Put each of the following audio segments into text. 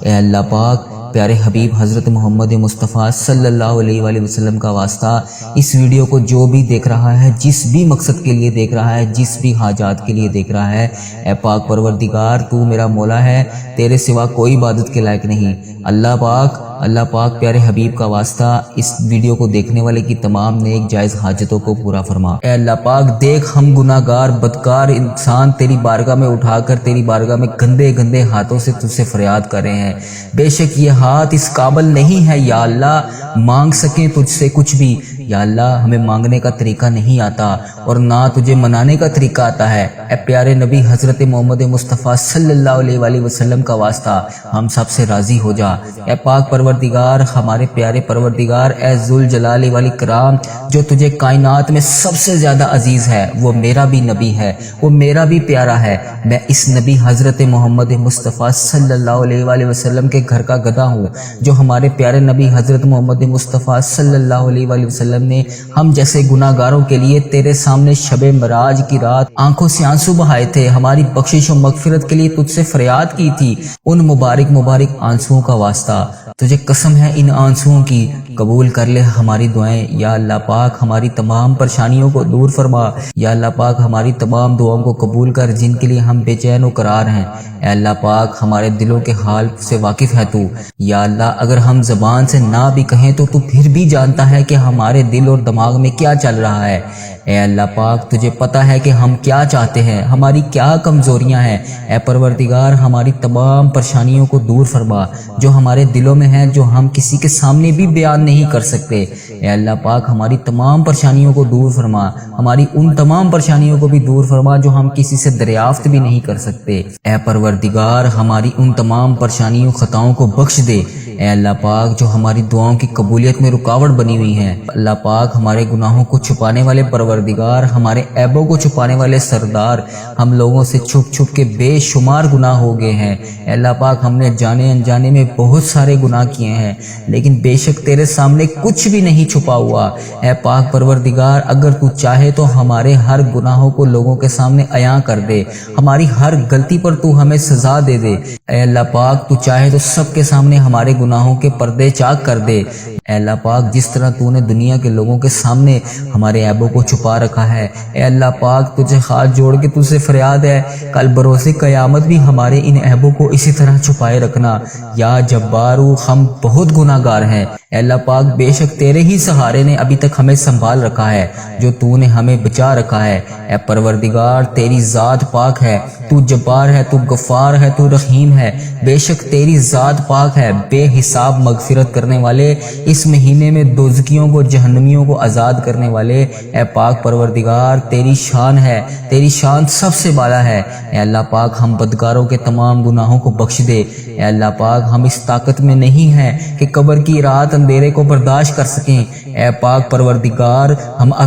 اے اللہ پاک پیارے حبیب حضرت محمد مصطفیٰ صلی اللہ علیہ وآلہ وسلم کا واسطہ اس ویڈیو کو جو بھی دیکھ رہا ہے، جس بھی مقصد کے لیے دیکھ رہا ہے، جس بھی حاجات کے لیے دیکھ رہا ہے، اے پاک پروردگار تو میرا مولا ہے، تیرے سوا کوئی عبادت کے لائق نہیں۔ اللہ پاک پیارے حبیب کا واسطہ اس ویڈیو کو دیکھنے والے کی تمام نیک جائز حاجتوں کو پورا فرما۔ اے اللہ پاک دیکھ ہم گناہ گار بدکار انسان تیری بارگاہ میں اٹھا کر تیری بارگاہ میں گندے گندے ہاتھوں سے تجھ سے فریاد کر رہے ہیں۔ بے شک یہ ہاتھ اس قابل نہیں ہے یا اللہ مانگ سکیں تجھ سے کچھ بھی، یا اللہ ہمیں مانگنے کا طریقہ نہیں آتا اور نہ تجھے منانے کا طریقہ آتا ہے۔ اے پیارے نبی حضرت محمد مصطفیٰ صلی اللہ علیہ وآلہ وسلم کا واسطہ ہم سب سے راضی ہو جا۔ اے پاک پروردگار ہمارے پیارے پروردگار، اے ذوالجلال والاکرام جو تجھے کائنات میں سب سے زیادہ عزیز ہے، وہ میرا بھی نبی ہے، وہ میرا بھی پیارا ہے۔ میں اس نبی حضرت محمد مصطفیٰ صلی اللہ علیہ وآلہ وسلم کے گھر کا گدھا ہوں، جو ہمارے پیارے نبی حضرت محمد مصطفیٰ صلی اللہ علیہ وآلہ وسلم نے ہم جیسے گناہ گاروں کے لیے تیرے سامنے شب معراج کی رات آنکھوں سے آنسو بہائے تھے، ہماری بخشش و مغفرت کے لیے تجھ سے فریاد کی تھی۔ ان مبارک آنسوؤں کا واسطہ تجھے قسم ہے ان آنسوؤں کی، قبول کر لے ہماری دعائیں۔ یا اللہ پاک ہماری تمام پریشانیوں کو دور فرما، یا اللہ پاک ہماری تمام دعاؤں کو قبول کر جن کے لیے ہم بے چین و قرار ہیں۔ اے اللہ پاک ہمارے دلوں کے حال سے واقف ہے تو، یا اللہ اگر ہم زبان سے نہ بھی کہیں تو پھر بھی جانتا ہے کہ ہمارے دل اور دماغ میں کیا چل رہا ہے۔ اے اللہ پاک تجھے پتہ ہے کہ ہم کیا چاہتے ہیں، ہماری کیا کمزوریاں ہیں۔ اے پروردگار ہماری تمام پریشانیوں کو دور فرما جو ہمارے دلوں میں ہیں، جو ہم کسی کے سامنے بھی بیان نہیں کر سکتے۔ اے اللہ پاک ہماری تمام پریشانیوں کو دور فرما، ہماری ان تمام پریشانیوں کو بھی دور فرما جو ہم کسی سے دریافت بھی نہیں کر سکتے۔ اے پروردگار ہماری ان تمام پریشانیوں خطاؤں کو بخش دے۔ اے اللہ پاک جو ہماری دعاؤں کی قبولیت میں رکاوٹ بنی ہوئی ہیں، اللہ پاک ہمارے گناہوں کو چھپانے والے پروردگار، ہمارے عیبوں کو چھپانے والے سردار، ہم لوگوں سے چھپ چھپ کے بے شمار گناہ ہو گئے ہیں۔ اے اللہ پاک ہم نے جانے انجانے میں بہت سارے گناہ کیے ہیں، لیکن بے شک تیرے سامنے کچھ بھی نہیں چھپا ہوا۔ اے پاک پروردگار اگر تو چاہے تو ہمارے ہر گناہوں کو لوگوں کے سامنے عیاں کر دے، ہماری ہر غلطی پر تو ہمیں سزا دے دے۔ اے اللہ پاک تو چاہے تو سب کے سامنے ہمارے گناہوں کے پردے چاک کر دے۔ اے اللہ پاک جس طرح تو نے دنیا کے لوگوں کے سامنے ہمارے عیبوں کو چھپا رکھا ہے، اے اللہ پاک تجھے ہاتھ جوڑ کے تجھ سے فریاد ہے کل بروز قیامت بھی ہمارے ان عیبوں کو اسی طرح چھپائے رکھنا۔ یا جبارو ہم بہت گناہ گار ہیں، اے اللہ پاک بے شک تیرے ہی سہارے نے ابھی تک ہمیں سنبھال رکھا ہے، جو تو نے ہمیں بچا رکھا ہے۔ اے پروردگار تیری ذات پاک ہے، تو جبار ہے، تو غفار ہے، تو رحیم ہے۔ بے شک تیری ذات پاک ہے، بے حساب مغفرت کرنے والے، اس مہینے میں دوزخیوں کو جہنمیوں کو آزاد کرنے والے۔ اے پاک پروردگار تیری شان ہے، تیری شان سب سے بالا ہے۔ اے اللہ پاک ہم بدکاروں کے تمام گناہوں کو بخش دے۔ اے اللہ پاک ہم اس طاقت میں نہیں ہیں کہ قبر کی رات اندھیرے کو برداشت کر سکیں۔ اے پاک پروردگار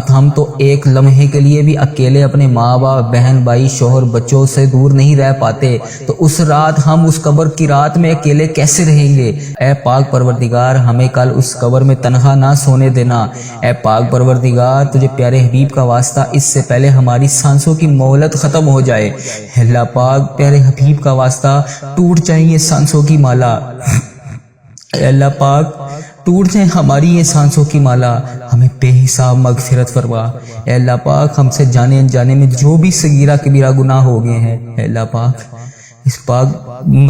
ہم تو ایک لمحے کے لیے بھی اکیلے اپنے ماں باپ بہن بھائی شوہر بچوں سے دور نہیں رہ پاتے، تو اس رات ہم اس قبر کی رات میں اکیلے کیسے رہیں گے؟ اے پاک پروردگار ہمیں کل اس قبر میں تنہا نہ سونے دینا۔ اے پاک پروردگار تجھے پیارے حبیب کا واسطہ اس سے پہلے ہماری سانسوں کی مہلت ختم ہو جائے۔ اللہ پاک پیارے حبیب کا واسطہ ٹوٹ جائیں یہ سانسوں کی مالا، اے اللہ پاک ٹوٹ جائیں ہماری یہ سانسوں کی مالا، ہمیں بے حساب مغفرت فرما۔ اے اللہ پاک ہم سے جانے انجانے میں جو بھی صغیرہ کبیرہ گناہ ہو گئے ہیں، اے اللہ پاک اس پاک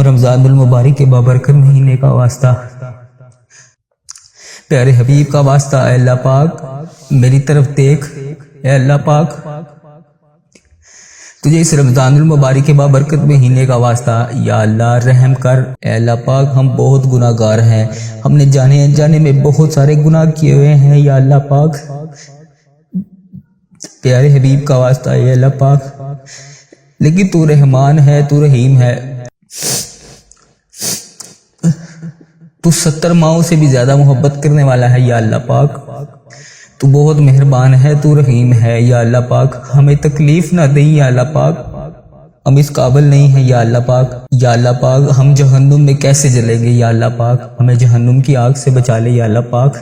رمضان المبارک کے بابرکت مہینے کا واسطہ پیارے حبیب کا واسطہ، اے اللہ پاک میری طرف دیکھ۔ اے اللہ پاک تجھے اس رمضان المبارک کے بابرکت مہینے کا واسطہ یا اللہ رحم کر۔ اے اللہ پاک ہم بہت گناہ گار ہیں، ہم نے جانے انجانے میں بہت سارے گناہ کیے ہوئے ہیں، یا اللہ پاک پیارے حبیب کا واسطہ اے اللہ پاک، لیکن تو رحمان ہے، تو رحیم ہے، تو 70 ماؤں سے بھی زیادہ محبت کرنے والا ہے۔ یا اللہ پاک تو بہت مہربان ہے، تو رحیم ہے۔ یا اللہ پاک ہمیں تکلیف نہ دیں، یا اللہ پاک ہم اس قابل نہیں ہیں، یا اللہ پاک۔ یا اللہ پاک ہم جہنم میں کیسے جلیں گے؟ یا اللہ پاک ہمیں جہنم کی آگ سے بچا لے، یا اللہ پاک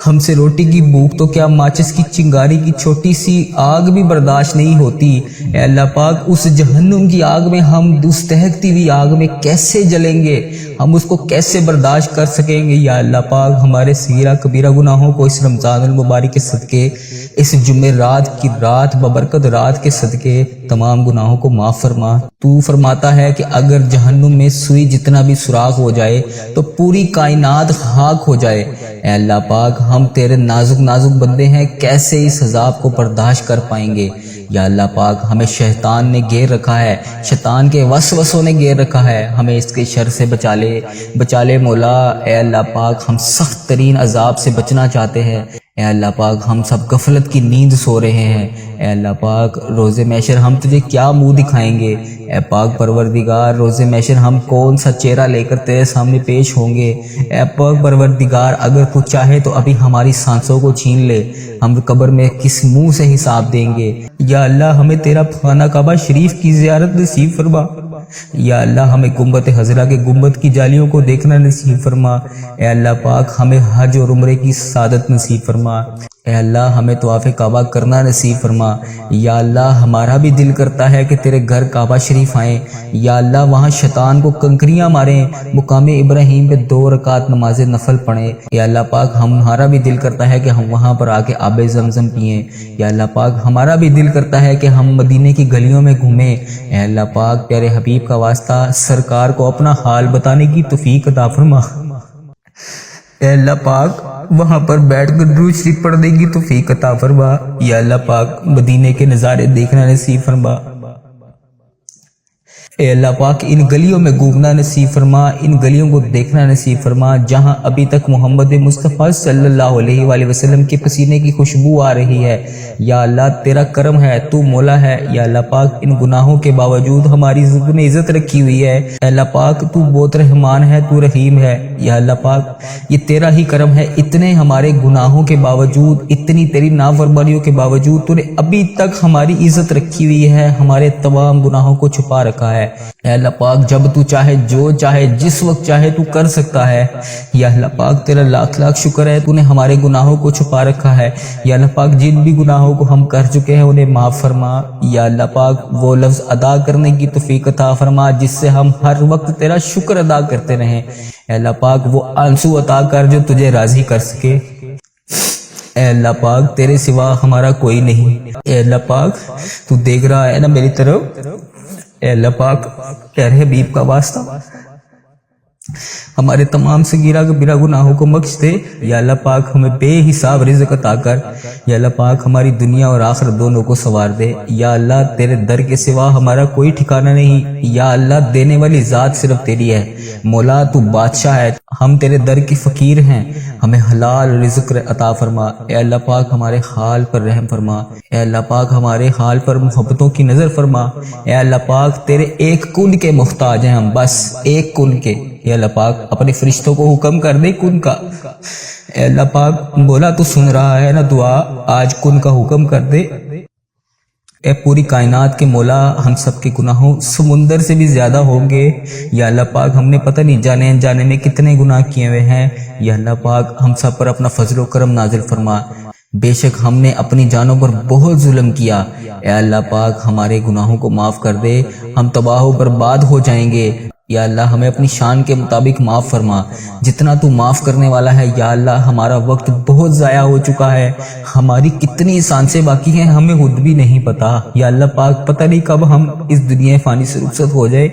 ہم سے روٹی کی بھوک تو کیا ماچس کی چنگاری کی چھوٹی سی آگ بھی برداشت نہیں ہوتی۔ اے اللہ پاک اس جہنم کی آگ میں ہم دستہکتی ہوئی آگ میں کیسے جلیں گے، ہم اس کو کیسے برداشت کر سکیں گے۔ یا اللہ پاک ہمارے صغیرہ کبیرہ گناہوں کو اس رمضان المبارک کے صدقے، اس جمعہ رات کی رات ببرکت رات کے صدقے تمام گناہوں کو معاف فرما۔ تو فرماتا ہے کہ اگر جہنم میں سوئی جتنا بھی سوراخ ہو جائے تو پوری کائنات خاک ہو جائے۔ اے اللہ پاک ہم تیرے نازک نازک بندے ہیں، کیسے اس عذاب کو برداشت کر پائیں گے۔ یا اللہ پاک ہمیں شیطان نے گھیر رکھا ہے، شیطان کے وسوسوں نے گھیر رکھا ہے، ہمیں اس کے شر سے بچا لے مولا۔ اے اللہ پاک ہم سخت ترین عذاب سے بچنا چاہتے ہیں۔ اے اللہ پاک ہم سب غفلت کی نیند سو رہے ہیں۔ اے اللہ پاک روز محشر ہم تجھے کیا منہ دکھائیں گے۔ اے پاک پروردگار روز محشر ہم کون سا چہرہ لے کر تیرے سامنے پیش ہوں گے۔ اے پاک پروردگار اگر تو چاہے تو ابھی ہماری سانسوں کو چھین لے، ہم قبر میں کس منہ سے حساب دیں گے۔ یا اللہ ہمیں تیرا خانہ کعبہ شریف کی زیارت نصیب فرما۔ یا اللہ ہمیں گنبد خضرا کے گنبد کی جالیوں کو دیکھنا نصیب فرما۔ اے اللہ پاک ہمیں حج اور عمرے کی سعادت نصیب فرما۔ اے اللہ ہمیں طواف کعبہ کرنا نصیب فرما۔ یا اللہ ہمارا بھی دل کرتا ہے کہ تیرے گھر کعبہ شریف آئیں۔ یا اللہ وہاں شیطان کو کنکریاں ماریں، مقام ابراہیم پہ 2 رکعت نماز نفل پڑھیں۔ یا اللہ پاک ہمارا بھی دل کرتا ہے کہ ہم وہاں پر آ کے آب زمزم پئیں۔ یا اللہ پاک ہمارا بھی دل کرتا ہے کہ ہم مدینے کی گلیوں میں گھومیں۔ اے اللہ پاک پیارے حبیب کا واسطہ سرکار کو اپنا حال بتانے کی توفیق عطا فرما۔ اے اللہ پاک وہاں پر بیٹھ کر درود شریف پڑھنے کی توفیق عطا فرما۔ یا اللہ پاک مدینے کے نظارے دیکھنا نصیب فرما۔ اے اللہ پاک ان گلیوں میں گھومنا نصیب فرما، ان گلیوں کو دیکھنا نصیب فرما جہاں ابھی تک محمد مصطفیٰ صلی اللہ علیہ وآلہ وسلم کے پسینے کی خوشبو آ رہی ہے۔ یا اللہ تیرا کرم ہے، تو مولا ہے۔ یا اللہ پاک ان گناہوں کے باوجود ہماری زبان عزت رکھی ہوئی ہے۔ اے اللہ پاک تو بہت رحمان ہے، تو رحیم ہے۔ یا اللہ پاک یہ تیرا ہی کرم ہے، اتنے ہمارے گناہوں کے باوجود، اتنی تیری نافرمانیوں کے باوجود تو نے ابھی تک ہماری عزت رکھی ہوئی ہے، ہمارے تمام گناہوں کو چھپا رکھا ہے۔ اے اللہ پاک جب تو چاہے، جو چاہے، جس وقت چاہے تو کر سکتا ہے۔ یا اللہ پاک تیرا لاکھ لاکھ شکر ہے، تو نے ہمارے گناہوں کو چھپا رکھا ہے۔ یا اللہ پاک جن بھی گناہوں کو ہم کر چکے ہیں انہیں معاف فرما۔ یا اللہ پاک وہ لفظ ادا کرنے کی توفیق عطا فرما جس سے ہم ہر وقت تیرا شکر ادا کرتے رہیں۔ اے اللہ پاک وہ آنسو عطا کر جو تجھے راضی کر سکے۔ اے اللہ پاک تیرے سوا ہمارا کوئی نہیں۔ اے اللہ پاک تو دیکھ رہا ہے نا میری طرف۔ اے اللہ پاک پیارے حبیب کا واسطہ ہمارے تمام صغیرہ کبیرہ گناہوں کو بخش دے۔ یا اللہ پاک ہمیں بے حساب رزق عطا کر۔ یا اللہ پاک ہماری دنیا اور آخرت دونوں کو سنوار دے۔ یا اللہ تیرے در کے سوا ہمارا کوئی ٹھکانہ نہیں۔ یا اللہ دینے والی ذات صرف تیری ہے۔ مولا تو بادشاہ ہے، ہم تیرے در کی فقیر ہیں، ہمیں حلال رزق عطا فرما۔ اے اللہ پاک ہمارے حال پر رحم فرما۔ اے اللہ پاک ہمارے حال پر محبتوں کی نظر فرما۔ اے اللہ پاک تیرے ایک کن کے محتاج ہیں ہم، بس ایک کن کے۔ اے اللہ پاک اپنے فرشتوں کو حکم کر دے کن کا۔ اے اللہ پاک مولا تو سن رہا ہے نا دعا، آج کن کا حکم کر دے۔ اے پوری کائنات کے مولا ہم سب کے گناہوں سمندر سے بھی زیادہ ہوں گے۔ یا اللہ پاک ہم نے پتہ نہیں جانے انجانے میں کتنے گناہ کیے ہوئے ہیں۔ یا اللہ پاک ہم سب پر اپنا فضل و کرم نازل فرما۔ بے شک ہم نے اپنی جانوں پر بہت ظلم کیا۔ اے اللہ پاک ہمارے گناہوں کو معاف کر دے، ہم تباہ و برباد ہو جائیں گے۔ یا اللہ ہمیں اپنی شان کے مطابق معاف فرما، جتنا تو معاف کرنے والا ہے۔ یا اللہ ہمارا وقت بہت ضائع ہو چکا ہے، ہماری کتنی سانسیں باقی ہیں ہمیں خود بھی نہیں پتا۔ یا اللہ پاک پتہ نہیں کب ہم اس دنیا فانی سے رخصت ہو جائے۔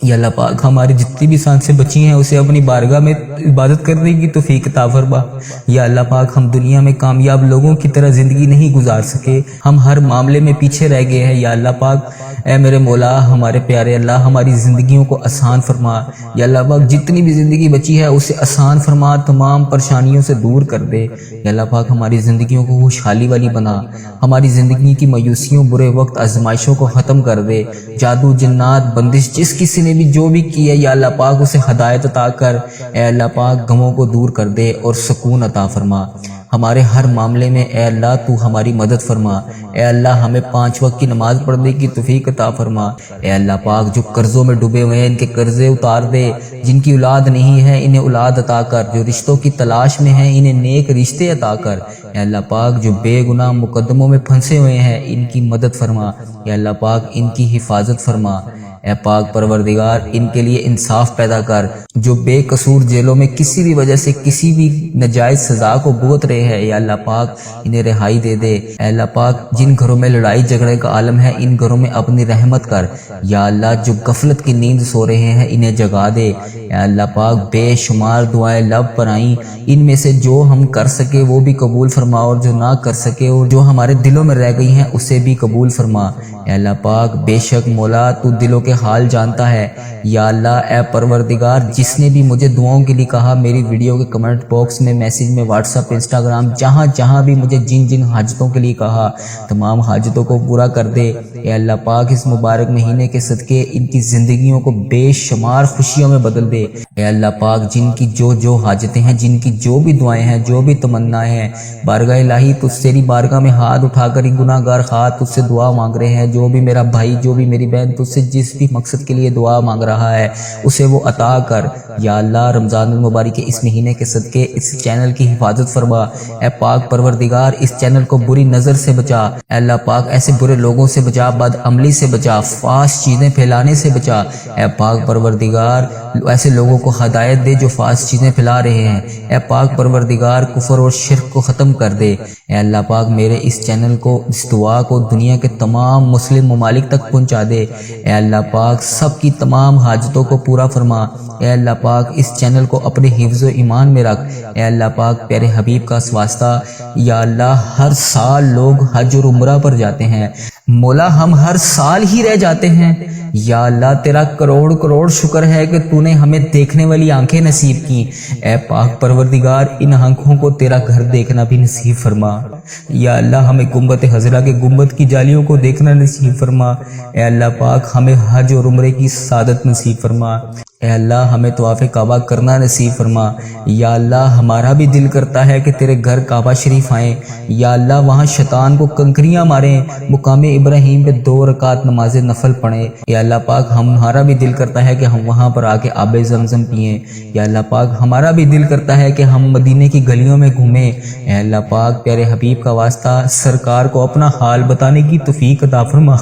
یا اللہ پاک ہماری جتنی بھی سانسیں بچی ہیں اسے اپنی بارگاہ میں عبادت کرنے کی توفیق عطا فرما۔ یا اللہ پاک ہم دنیا میں کامیاب لوگوں کی طرح زندگی نہیں گزار سکے، ہم ہر معاملے میں پیچھے رہ گئے ہیں۔ یا اللہ پاک اے میرے مولا ہمارے پیارے اللہ ہماری زندگیوں کو آسان فرما۔ یا اللہ پاک جتنی بھی زندگی بچی ہے اسے آسان فرما، تمام پریشانیوں سے دور کر دے۔ یا اللہ پاک ہماری زندگیوں کو خوشحالی والی بنا، ہماری زندگی کی مایوسیوں، برے وقت، آزمائشوں کو ختم کر دے۔ جادو، جنات، بندش جس کسی نے نے بھی جو بھی کیا یا اللہ پاک اسے ہدایت عطا کر، اے اللہ پاک غموں کو دور کر دے اور سکون عطا فرما۔ ہمارے ہر معاملے میں اے اللہ تو ہماری مدد فرما، اے اللہ ہمیں 5 وقت کی نماز پڑھنے کی توفیق عطا فرما، اے اللہ پاک جو قرضوں میں ڈوبے ہوئے ہیں ان کے قرضے اتار دے، جن کی اولاد نہیں ہے انہیں اولاد عطا کر، جو رشتوں کی تلاش میں ہیں انہیں نیک رشتے عطا کر، اے اللہ پاک جو بے گناہ مقدموں میں پھنسے ہوئے ہیں ان کی مدد فرما، اے اللہ پاک ان کی حفاظت فرما، اے پاک پروردگار ان کے لیے انصاف پیدا کر، جو بے قصور جیلوں میں کسی بھی وجہ سے کسی بھی ناجائز سزا کو بھگت رہے ہیں، یا اللہ پاک انہیں رہائی دے دے، اے اللہ پاک جن گھروں میں لڑائی جھگڑے کا عالم ہے ان گھروں میں اپنی رحمت کر، یا اللہ جو غفلت کی نیند سو رہے ہیں انہیں جگا دے، اے اللہ پاک بے شمار دعائیں لب پر آئیں، ان میں سے جو ہم کر سکے وہ بھی قبول فرما، اور جو نہ کر سکے اور جو ہمارے دلوں میں رہ گئی ہیں اسے بھی قبول فرما، اے اللہ پاک بے شک مولا تو دلوں کے حال جانتا ہے، یا اللہ اے پروردگار جس نے بھی مجھے دعاؤں کے لیے کہا میری ویڈیو کے کمنٹ باکس میں، میسج میں، واٹس ایپ، انسٹاگرام، جہاں جہاں بھی مجھے جن جن حاجتوں کے لیے کہا تمام حاجتوں کو پورا کر دے، اے اللہ پاک اس مبارک مہینے کے صدقے ان کی زندگیوں کو بے شمار خوشیوں میں بدل دے، اے اللہ پاک جن کی جو جو حاجتیں ہیں، جن کی جو بھی دعائیں ہیں، جو بھی تمنائیں ہیں، بارگاہ الہی تجھ تیری بارگاہ میں ہاتھ اٹھا کر ایک گناہ گار خواہ تجھ سے دعا مانگ رہے ہیں، جو بھی میرا بھائی جو بھی میری بہن تجھ سے جس بھی مقصد کے لیے دعا مانگ رہا ہے اسے وہ عطا کر، یا اللہ رمضان المبارک کے اس مہینے کے صدقے اس چینل کی حفاظت فرما، اے پاک پروردگار اس چینل کو بری نظر سے بچا، اے اللہ پاک ایسے برے لوگوں سے بچا، بد عملی سے بچا، فحش چیزیں پھیلانے سے بچا، اے پاک پروردگار ایسے لوگوں کو ہدایت دے جو فحش چیزیں پھیلا رہے ہیں، اے پاک پروردگار کفر اور شرک کو ختم کر دے، اے اللہ پاک میرے اس چینل کو اس دعا کو دنیا کے تمام مسلم ممالک تک پہنچا دے، اے اللہ پاک سب کی تمام حاجتوں کو پورا فرما، اے اللہ پاک اس چینل کو اپنے حفظ و ایمان میں رکھ، اے اللہ پاک پیارے حبیب کا واسطہ، یا اللہ ہر سال لوگ حج اور عمرہ پر جاتے ہیں، مولا ہم ہر سال ہی رہ جاتے ہیں، یا اللہ تیرا کروڑ کروڑ شکر ہے کہ تو نے ہمیں دیکھنے والی آنکھیں نصیب کی، اے پاک پروردگار ان آنکھوں کو تیرا گھر دیکھنا بھی نصیب فرما، یا اللہ ہمیں گنبد خضرا کے گنبد کی جالیوں کو دیکھنا نصیب فرما، اے اللہ پاک ہمیں حج اور عمرے کی سعادت نصیب فرما، اے اللہ ہمیں طواف کعبہ کرنا نصیب فرما، یا اللہ ہمارا بھی دل کرتا ہے کہ تیرے گھر کعبہ شریف آئیں، یا اللہ وہاں شیطان کو کنکریاں ماریں، مقام ابراہیم پہ 2 رکعت نماز نفل پڑھیں، یا اللہ پاک ہمارا بھی دل کرتا ہے کہ ہم وہاں پر آ کے آب زمزم پئیں، یا اللہ پاک ہمارا بھی دل کرتا ہے کہ ہم مدینے کی گلیوں میں گھومیں، اے اللہ پاک پیارے حبیب کا واسطہ سرکار کو اپنا حال بتانے کی توفیق عطا فرما۔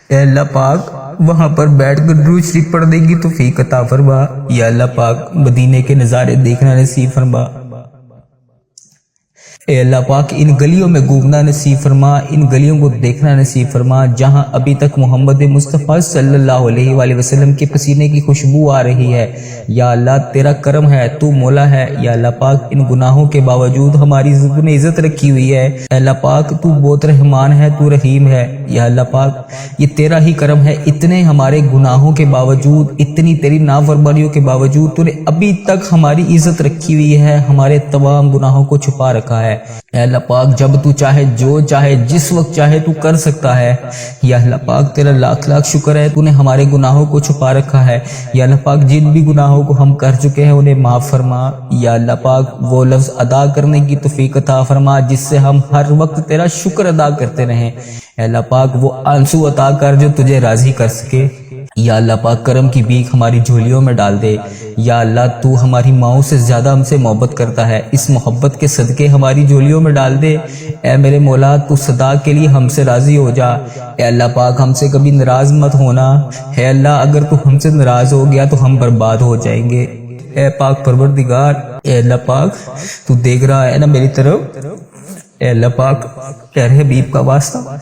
اے اللہ پاک وہاں پر بیٹھ کر درود شریف پڑھنے کی توفیق عطا فرما، یا اللہ پاک مدینے کے نظارے دیکھنا نصیب فرما، اے اللہ پاک ان گلیوں میں گھومنا نصیب فرما، ان گلیوں کو دیکھنا نصیب فرما جہاں ابھی تک محمد مصطفیٰ صلی اللہ علیہ وآلہ وسلم کے پسینے کی خوشبو آ رہی ہے، یا اللہ تیرا کرم ہے، تو مولا ہے، یا اللہ پاک ان گناہوں کے باوجود ہماری نے عزت رکھی ہوئی ہے، اے اللہ پاک تو بہت رحمان ہے، تو رحیم ہے، یا اللہ پاک یہ تیرا ہی کرم ہے، اتنے ہمارے گناہوں کے باوجود، اتنی تیری نافرمانیوں کے باوجود تو نے ابھی تک ہماری عزت رکھی ہوئی ہے، ہمارے تمام گناہوں کو چھپا رکھا ہے، اے اللہ پاک جب تو چاہے جو چاہے جس وقت چاہے تو کر سکتا ہے، یا اللہ پاک تیرا لاکھ لاکھ شکر ہے تو نے ہمارے گناہوں کو چھپا رکھا ہے، یا اللہ پاک جن بھی گناہوں کو ہم کر چکے ہیں انہیں معاف فرما، یا اللہ پاک وہ لفظ ادا کرنے کی توفیق عطا فرما جس سے ہم ہر وقت تیرا شکر ادا کرتے رہیں، اے اللہ پاک وہ آنسو عطا کر جو تجھے راضی کر سکے، یا اللہ پاک کرم کی بھیک ہماری جھولیوں میں ڈال دے، یا اللہ تو ہماری ماؤں سے زیادہ ہم سے محبت کرتا ہے، اس محبت کے صدقے ہماری جھولیوں میں ڈال دے، اے میرے مولا تو صدا کے لیے ہم سے راضی ہو جا، اے اللہ پاک ہم سے کبھی ناراض مت ہونا، اے اللہ اگر تو ہم سے ناراض ہو گیا تو ہم برباد ہو جائیں گے، اے پاک پروردگار، اے اللہ پاک تو دیکھ رہا ہے نا میری طرف، اے اللہ پاک پیارے حبیب کا واسطہ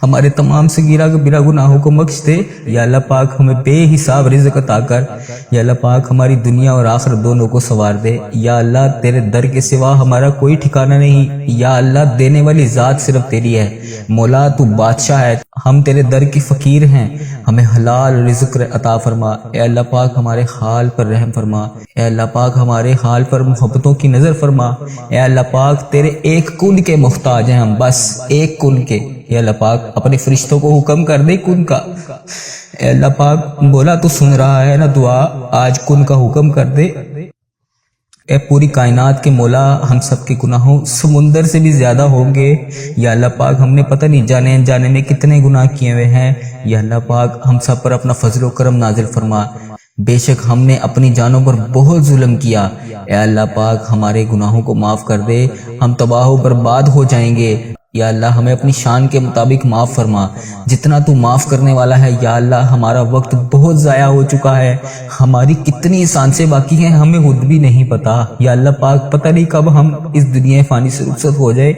ہمارے تمام صغیرہ کبیرہ گناہوں کو بخش دے۔ یا اللہ پاک ہمیں بے حساب رزق عطا کر۔ یا اللہ پاک ہماری دنیا اور آخرت دونوں کو سنوار دے۔ یا اللہ تیرے در کے سوا ہمارا کوئی ٹھکانہ نہیں۔ یا اللہ دینے والی ذات صرف تیری ہے۔ مولا تو بادشاہ ہے، ہم تیرے در کی فقیر ہیں، ہمیں حلال رزق عطا فرما۔ اے اللہ پاک ہمارے حال پر رحم فرما۔ اے اللہ پاک ہمارے حال پر محبتوں کی نظر فرما۔ اے اللہ پاک تیرے ایک کن کے محتاج ہیں ہم، بس ایک کن کے۔ اے اللہ پاک اپنے فرشتوں کو حکم کر دے کن کا۔ اے اللہ پاک مولا تو سن رہا ہے نا دعا، آج کن کا حکم کر دے۔ اے پوری کائنات کے مولا، ہم سب کے گناہوں سمندر سے بھی زیادہ ہوں گے۔ یا اللہ پاک ہم نے پتہ نہیں جانے انجانے میں کتنے گناہ کیے ہوئے ہیں۔ یا اللہ پاک ہم سب پر اپنا فضل و کرم نازل فرما۔ بے شک ہم نے اپنی جانوں پر بہت ظلم کیا۔ اے اللہ پاک ہمارے گناہوں کو معاف کر دے، ہم تباہ و برباد ہو جائیں گے۔ یا اللہ ہمیں اپنی شان کے مطابق معاف فرما، جتنا تو معاف کرنے والا ہے۔ یا اللہ ہمارا وقت بہت ضائع ہو چکا ہے، ہماری کتنی سانسیں باقی ہیں ہمیں خود بھی نہیں پتا۔ یا اللہ پاک پتہ نہیں کب ہم اس دنیا فانی سے رخصت ہو جائے۔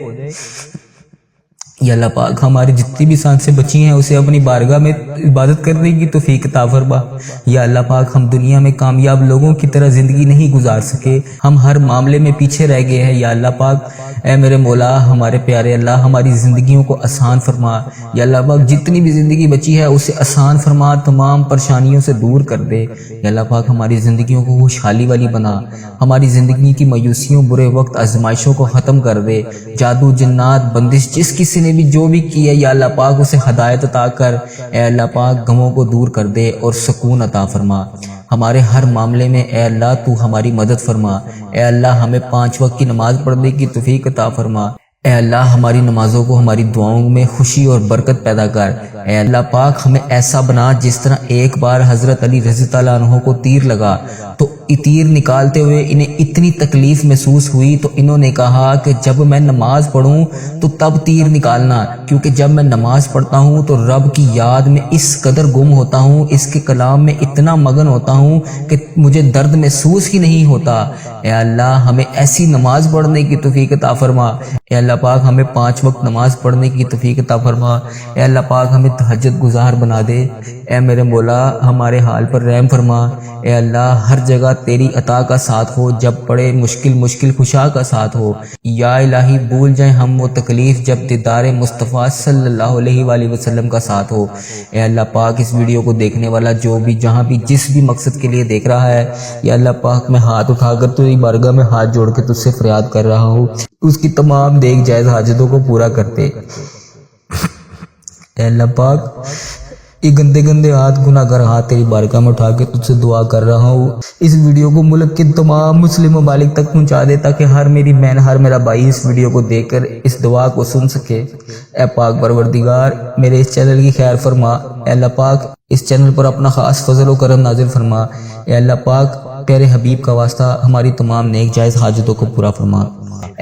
یا اللہ پاک ہماری جتنی بھی سانسیں بچی ہیں اسے اپنی بارگاہ میں عبادت کرنے کی توفیق عطا فرما۔ یا اللہ پاک ہم دنیا میں کامیاب لوگوں کی طرح زندگی نہیں گزار سکے، ہم ہر معاملے میں پیچھے رہ گئے ہیں۔ یا اللہ پاک اے میرے مولا، ہمارے پیارے اللہ ہماری زندگیوں کو آسان فرما۔ یا اللہ پاک جتنی بھی زندگی بچی ہے اسے آسان فرما، تمام پریشانیوں سے دور کر دے۔ یا اللہ پاک ہماری زندگیوں کو خوشحالی والی بنا، ہماری زندگی کی مایوسیوں، برے وقت، آزمائشوں کو ختم کر دے۔ جادو جنات بندش جس کسی نے بھی جو بھی کی ہے یا اللہ پاک اسے ہدایت عطا کر۔ اے اللہ پاک غموں کو دور کر دے اور سکون عطا فرما۔ ہمارے ہر معاملے میں اے اللہ تو ہماری مدد فرما۔ اے اللہ ہمیں 5 وقت کی نماز پڑھنے کی توفیق عطا فرما۔ اے اللہ ہماری نمازوں کو، ہماری دعاؤں میں خوشی اور برکت پیدا کر۔ اے اللہ پاک ہمیں ایسا بنا جس طرح ایک بار حضرت علی رضی اللہ عنہ کو تیر لگا تو تیر نکالتے ہوئے انہیں اتنی تکلیف محسوس ہوئی تو انہوں نے کہا کہ جب میں نماز پڑھوں تو تب تیر نکالنا، کیونکہ جب میں نماز پڑھتا ہوں تو رب کی یاد میں اس قدر گم ہوتا ہوں، اس کے کلام میں اتنا مگن ہوتا ہوں کہ مجھے درد محسوس ہی نہیں ہوتا۔ اے اللہ ہمیں ایسی نماز پڑھنے کی توفیق عطا فرما۔ اے اللہ پاک ہمیں 5 وقت نماز پڑھنے کی توفیق عطا فرما۔ اے اللہ پاک ہمیں تہجد گزار بنا دے۔ اے میرے مولا ہمارے حال پر رحم فرما۔ اے اللہ ہر جگہ تیری عطا کا ساتھ ہو، جب پڑے مشکل خوشا کا ساتھ ہو۔ یا الہی بھول جائیں ہم وہ تکلیف جب دیدار مصطفیٰ صلی اللہ علیہ وآلہ وسلم کا ساتھ ہو۔ اے اللہ پاک اس ویڈیو کو دیکھنے والا جو بھی جہاں بھی جس بھی مقصد کے لیے دیکھ رہا ہے، یا اللہ پاک میں ہاتھ اٹھا کر تیری بارگاہ میں ہاتھ جوڑ کے تجھ سے فریاد کر رہا ہوں، اس کی تمام نیک جائز حاجتوں کو پورا کرتے۔ اے اللہ پاک یہ گندے ہاتھ، گناہ گر ہاتھ تیری بارگاہ میں اٹھا کے تجھ سے دعا کر رہا ہوں، اس ویڈیو کو ملک کے تمام مسلم ممالک تک پہنچا دے تاکہ ہر میری بہن، ہر میرا بھائی اس ویڈیو کو دیکھ کر اس دعا کو سن سکے۔ اے پاک پروردگار میرے اس چینل کی خیر فرما۔ اے اللہ پاک اس چینل پر اپنا خاص فضل و کرم نازل فرما۔ اے اللہ پاک پیارے حبیب کا واسطہ ہماری تمام نیک جائز حاجتوں کو پورا فرما۔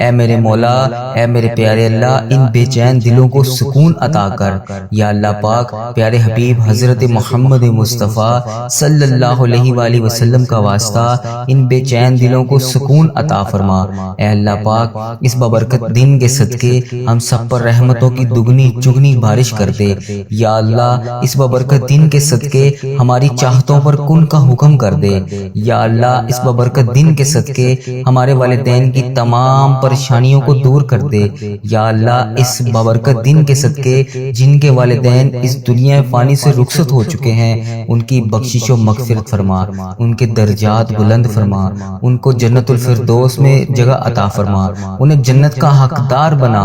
اے میرے مولا، اے میرے پیارے اللہ، ان بے چین دلوں کو سکون عطا کر۔ یا اللہ پاک پیارے حبیب حضرت محمد مصطفیٰ صلی اللہ علیہ وآلہ وسلم کا واسطہ ان بے چین دلوں کو سکون عطا فرما۔ اے اللہ پاک اس بابرکت دن کے صدقے ہم سب پر رحمتوں کی دگنی چگنی بارش کر دے۔ یا اللہ اس بابرکت دن کے صدقے ہماری چاہتوں پر کن کا حکم کر دے۔ یا اللہ اس بابرکت دن کے صدقے ہمارے والدین کی تمام پریشانیوں کو دور کر دے۔ یا اللہ اس بابرکت دن کے صدقے جن کے والدین اس دنیا فانی سے رخصت ہو چکے ہیں ان کی بخشش و مغفرت فرما، ان کے درجات بلند فرما، ان کو جنت الفردوس میں جگہ عطا فرما، انہیں جنت کا حقدار بنا۔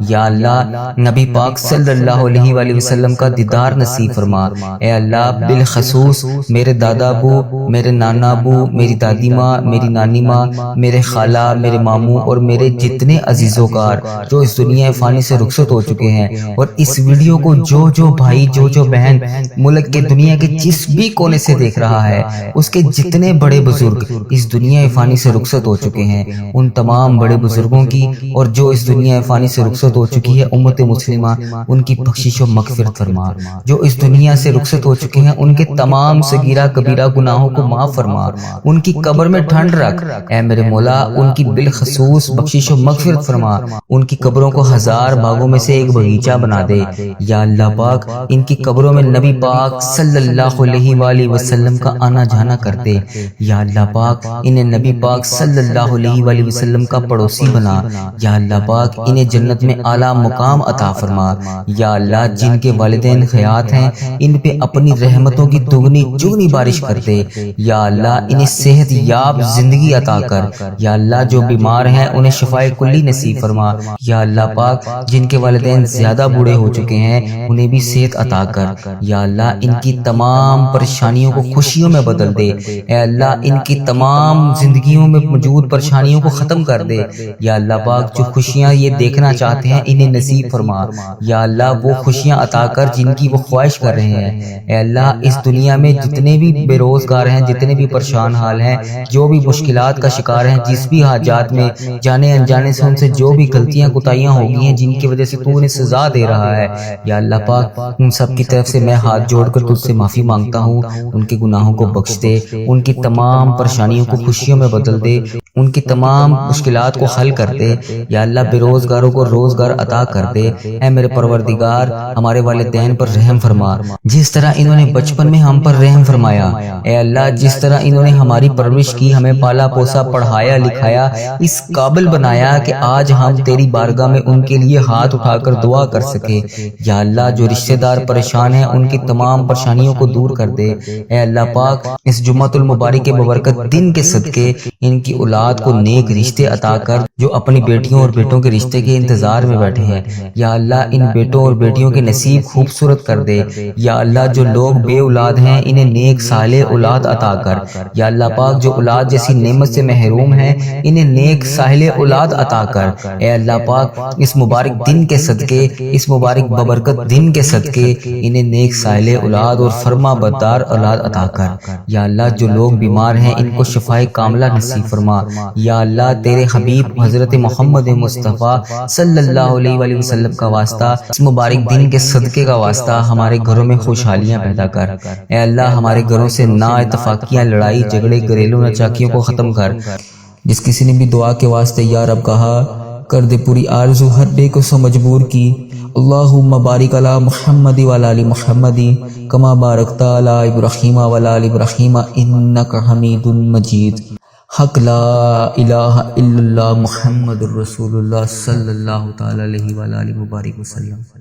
یا اللہ نبی پاک صلی اللہ علیہ وآلہ وسلم کا دیدار نصیب فرما۔ اے اللہ بالخصوص میرے دادا ابو، میرے نانا ابو، میری دادی ماں، میری نانی ماں، میرے خالہ، میرے ماموں اور میرے جتنے عزیز و کار جو اس دنیا فانی سے رخصت ہو چکے ہیں، اور اس ویڈیو کو جو بھائی جو بہن ملک کے دنیا کے جس بھی کونے سے دیکھ رہا ہے، اس کے جتنے بڑے بزرگ اس دنیا فانی سے رخصت ہو چکے ہیں، ان تمام بڑے بزرگوں کی اور جو اس دنیا فانی سے رخصت ہو چکی ہے امت مسلمہ، ان کی بخشش و مغفرت فرما۔ جو اس دنیا سے رخصت ہو چکے ہیں ان کے تمام صغیرہ کبیرہ گناہوں کو معاف فرما، ان کی قبر میں ٹھنڈ رکھ، اے میرے مولا ان کی بالخصوص بخشش و مغفرت فرما، ان کی قبروں کو 1000 باغوں میں سے ایک باغیچہ بنا دے۔ یا اللہ پاک ان کی قبروں میں نبی پاک صلی اللہ علیہ وآلہ وسلم کا آنا جانا کر دے۔ یا اللہ پاک انہیں نبی پاک صلی اللہ علیہ وآلہ وسلم کا پڑوسی بنا۔ یا اللہ پاک انہیں جنت میں اعلیٰ مقام عطا فرما۔ یا اللہ جن کے والدین حیات ہیں ان پہ اپنی رحمتوں کی دگنی چگنی بارش کر دے۔ یا اللہ انہیں صحت یاب زندگی عطا کر۔ یا اللہ جو بیمار ہیں انہیں شفائے کلی نصیب فرما۔ یا اللہ پاک جن کے والدین زیادہ بوڑھے ہو چکے ہیں انہیں بھی صحت عطا کر۔ یا اللہ ان کی تمام پریشانیوں کو خوشیوں میں بدل دے۔ اے اللہ ان کی تمام زندگیوں میں موجود پریشانیوں کو ختم کر دے۔ یا اللہ پاک جو خوشیاں یہ دیکھنا چاہتے ہیں انہیں نصیب فرما۔ یا اللہ وہ خوشیاں عطا کر جن کی وہ خواہش کر رہے ہیں۔ اے اللہ اس دنیا میں جتنے بھی بے روزگار ہیں، جتنے بھی پریشان حال ہیں، جو بھی مشکلات کا شکار ہیں، جس بھی حاجات میں جانے انجانے سے ان سے جو بھی غلطیاں کوتاہیاں ہو گئی ہیں جن کی وجہ سے تو انہیں سزا دے رہا ہے، یا اللہ پاک ان سب کی طرف سے میں ہاتھ جوڑ کر تجھ سے معافی مانگتا ہوں۔ ان کے گناہوں کو بخش دے، ان کی تمام پریشانیوں کو خوشیوں میں بدل دے، ان کی تمام مشکلات کو حل کر دے۔ یا اللہ بے روزگاروں کو روزگار عطا کر دے۔ اے میرے پروردگار ہمارے والدین پر رحم فرما، جس طرح انہوں نے بچپن میں ہم پر رحم فرمایا۔ اے اللہ جس طرح انہوں نے ہماری پرورش کی، ہمیں پالا پوسا، پڑھایا لکھایا، اس قابل بنایا کہ آج ہم تیری بارگاہ میں ان کے لیے ہاتھ اٹھا کر دعا کر سکے۔ یا اللہ جو رشتہ دار پریشان ہیں ان کی تمام پریشانیوں کو دور کر دے۔ اے اللہ پاک اس جمعۃ المبارک کے ببرکت دن کے صدقے ان کی اولاد کو نیک رشتے عطا کر جو اپنی بیٹیوں اور بیٹوں کے رشتے کے انتظار میں بیٹھے ہیں۔ یا اللہ ان بیٹوں اور بیٹیوں کے نصیب خوبصورت کر دے۔ یا اللہ جو لوگ بے اولاد ہیں انہیں نیک صالح اولاد عطا کر۔ یا اللہ پاک جو اولاد جیسی نعمت سے محروم ہیں انہیں نیک صالح اولاد عطا کر۔ اے اللہ پاک اس مبارک دن کے صدقے، اس مبارک ببرکت دن کے صدقے انہیں نیک صالح اولاد اور فرما بردار اولاد عطا کر۔ یا اللہ جو لوگ بیمار ہیں ان کو شفائے کاملہ نصیب فرما۔ یا اللہ تیرے حبیب حضرت محمد مصطفیٰ صلی اللہ علیہ وآلہ وسلم کا واسطہ، اس مبارک دن کے صدقے کا واسطہ ہمارے گھروں میں خوشحالیاں پیدا کر۔ اے اللہ ہمارے گھروں سے نا اتفاقیاں، لڑائی جھگڑے، گھریلو ناچاکیوں کو ختم کر۔ جس کسی نے بھی دعا کے واسطے یا رب کہا کر دے پوری آرزو ہر بے کو سو مجبور کی۔ اللہم بارک علی محمد وعلی آل محمد کما بارکت علی ابراہیم وعلی آل ابراہیم انک حمید مجید۔ حق لا الہ الا اللہ محمد الرسول اللہ صلی اللہ تعالی علیہ وآلہ وسلم۔